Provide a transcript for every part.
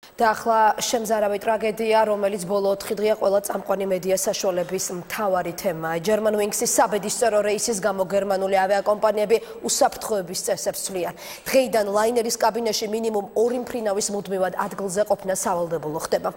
და ახლა შემზარავი ტრაგედია, რომელიც ბოლო 4 დღეა ყველა წამყვანი მედია საშუალების მთავარი თემაა. Germanwings-ის საბედისწერო რეისის გამო გერმანული ავიაკომპანიები უსაფრთხოების წესებს ცვლიან. დღეიდან ლაინერის კაბინაში მინიმუმ 2 მფრინავის მუდმივად ადგილზე ყოფნა სავალდებულო ხდება.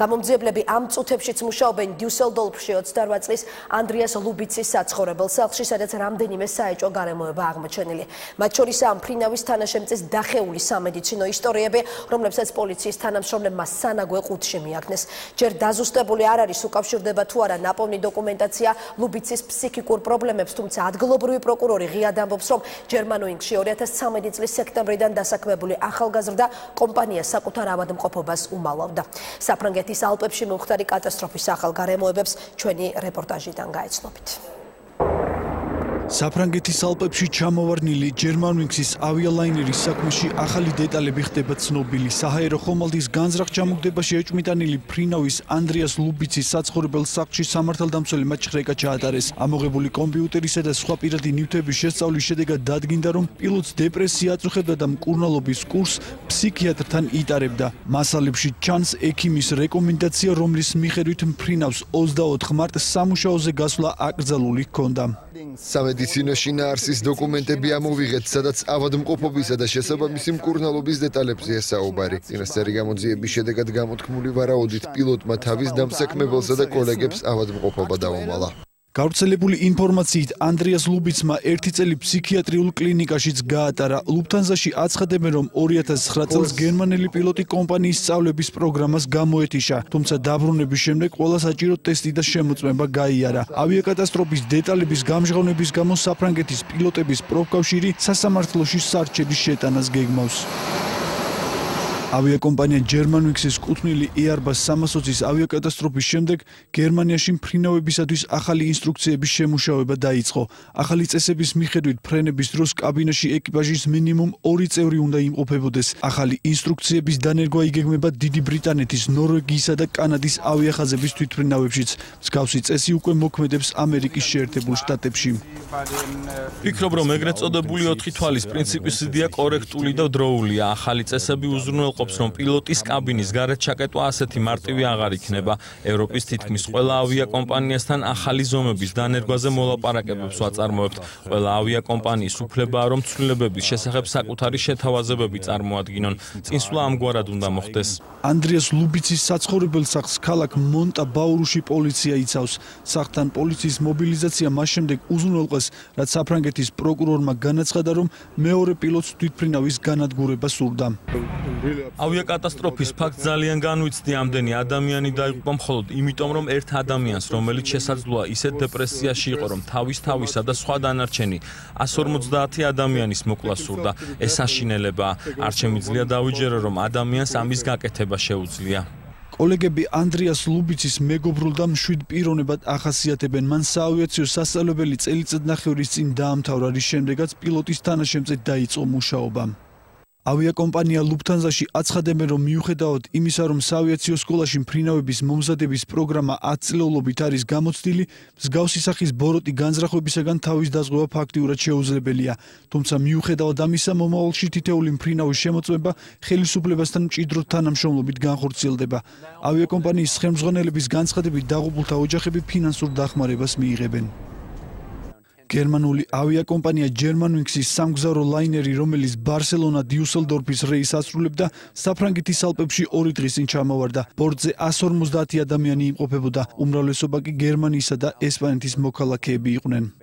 გამომძიებლები ამ წუთებშიც მუშაობენ დიუსელდორფში 28 წლის ანდრიას ლუბიცის საცხოვრებელ სახლში, სადაც რამდენიმე საეჭვო გარემოება აღმოჩენილი. მათ შორისაა მფრინავის თანაშემწეს დახეული სამედიცინო ისტორიები, რომლებსაც პოლიციის თანამშრომლებმა სანაგვე ყუთში მიაგნეს. ჯერ დაზუსტებული არ არის უკავშირდება თუ არა ნაპოვნი დოკუმენტაცია ლუბიცის ფსიქიკურ პრობლემებს, თუმცა ადგილობრივი პროკურორი ღიად ამბობს, რომ Germanwings-ში 2013 წლის სექტემბრიდან დასაქმებული ახალგაზრდა კომპანია საკუთარ ავადმყოფობას უმალავდა. საფრანგეთის ალპებში მომხდარი კატასტროფის ახალ გარემოებებს ჩვენი რეპორტაჟიდან გაეცნობით. საფრანგეთის ალპებში ჩამოვარდნილი Germanwings-ის ავიალაინერის საქმეში ახალი დეტალები ხდება ცნობილი. საჰაერო ხომალდის განზრახ ჩამოგდებაში ეჭვმიტანილი მფრინავის ანდრიას ლუბიცის საცხოვრებელ სახლში სამართალდამცველმა ჩხრეკა ჩაატარეს. ამოღებული კომპიუტერისა და სხვა პირადი ნივთების შესწავლის შედეგად დადგინდა, რომ პილოტს დეპრესია აწუხებდა და მკურნალობის კურსს ფსიქიატრთან იტარებდა. მასალებში ჩანს ექიმის რეკომენდაცია, რომლის მიხედვით მფრინავს 24 მარტს სამუშაოზე გასვლა აკრძალული ჰქონდა. სამედიცინო შინაარსის დოკუმენტები ამოვიღეთ, სადაც ავადმყოფობისა და შესაბამისი მკურნალობის დეტალებზეა საუბარი. წინასწარი გამოძიების შედეგად გამოთქმული ვარაუდით პილოტმა თავის დამსაქმებელსა და კოლეგებს ავადმყოფობა დაუმალა. გავრცელებული ინფორმაციით ანდრიას ლუბიცმა 1 წელი ფსიქიატრიულ კლინიკაშიც გაატარა. ლუფთანზაში აცხადებენ, რომ 2009 წელს გერმანელი პილოტი კომპანიის სწავლების პროგრამას გამოეთიშა, თუმცა დაბრუნების შემდეგ ყველა საჭირო ტესტი და შემოწმება გაიარა. ავიაკატასტროფის დეტალების გამჟღავნების გამო საფრანგეთის პილოტების პროფკავშირი სასამართლოში სარჩელის შეტანას გეგმავს. ავიაკომპანია Germanwings-ის კუთვნილი Airbus 320-ის ავიაკატასტროფის შემდეგ გერმანიაში მფრინავებისათვის ახალი ინსტრუქციების შემუშავება დაიწყო. ახალი წესების მიხედვით ფრენების დროს კაბინაში ეკიპაჟის მინიმუმ 2 წევრი უნდა იმყოფებოდეს. ახალი ინსტრუქციების დანერგვა იგეგმება დიდი ბრიტანეთის, ნორვეგიისა და კანადის ავიახაზების თვითმფრინავებშიც. მსგავსი წესი უკვე მოქმედებს ამერიკის შეერთებულ შტატებში. ვფიქრობ, რომ ეგრეთ წოდებული 4 თვალის პრინციპის იდეა კორექტული და დროულია. ახალი წესები უზრუნველყოფს, რომ პილოტის კაბინის გარეთ ჩაკეტვა ასეთი მარტივი აღარ იქნება. ევროპის თითქმის ყველა ავიაკომპანიასთან ახალი ზომების დანერგვაზე მოლაპარაკებებს ვაწარმოებთ. ყველა ავიაკომპანიის უფლებაა, რომ ცვლილებების შესახებ საკუთარი შეთავაზებები წარმოადგინონ. წინსვლა ამგვარად უნდა მოხდეს. ანდრიას ლუბიცის საცხოვრებელ სახლს ქალაქ მონტაბაურუში პოლიცია იცავს. სახლთან პოლიციის მობილიზაცია მას შემდეგ უზრუნველყვეს, რაც საფრანგეთის პროკურორმა განაცხადა, რომ მეორე პილოტს თვითმფრინავის განადგურება სურდა. ავიაკატასტროფის ფაქტს ძალიან განვიცდი. ამდენი ადამიანი დაიღუპა მხოლოდ იმიტომ, რომ ერთ ადამიანს, რომელიც შესაძლოა ისეთ დეპრესიაში იყო, რომ თავისა და სხვა დანარჩენი 150 ადამიანის მოკლა სურდა. ეს აშინელებაა. არ შემიძლია დავიჯერო, რომ ადამიანს ამის გაკეთება შეუძლია. კოლეგები ანდრიას ლუბიცის მეგობრულ და მშვიდ პიროვნებად ახასიათებენ. მან საავიაციო სასწავლებელი წელიწადნახევრის წინ დაამთავრა, რის შემდეგაც პილოტის თანაშემწედ დაიწყო მუშაობა. ავიაკომპანია ლუფთანზაში აცხადებენ, რომ მიუხედავად იმისა, რომ საავიაციო სკოლაში მფრინავების მომზადების პროგრამა 10 წლეულობით არის გამოცდილი, მსგავსი სახის ბოროტი განზრახვებისაგან თავის დაზღვევა ფაქტიურად შეუძლებელია. თუმცა მიუხედავად ამისა, მომავალში თითეული მფრინავის შემოწმება ხელისუფლებასთან მჭიდროდ თანამშრომლობით განხორციელდება. ავიაკომპანიის ხელმძღვანელების განცხადებით, დაღუპულთა ოჯახები ფინანსურ დახმარებას მიიღებენ. გერმანული ავიაკომპანია Germanwings-ის სამგზავრო ლაინერი, რომელიც ბარსელონა-დიუსელდორფის რეისს ასრულებდა, საფრანგეთის ალპებში 2 დღის წინ ჩამოვარდა. ბორტზე 150 ადამიანი იმყოფებოდა. უმრავლესობა კი გერმანიისა და ესპანეთის მოქალაქეები იყვნენ.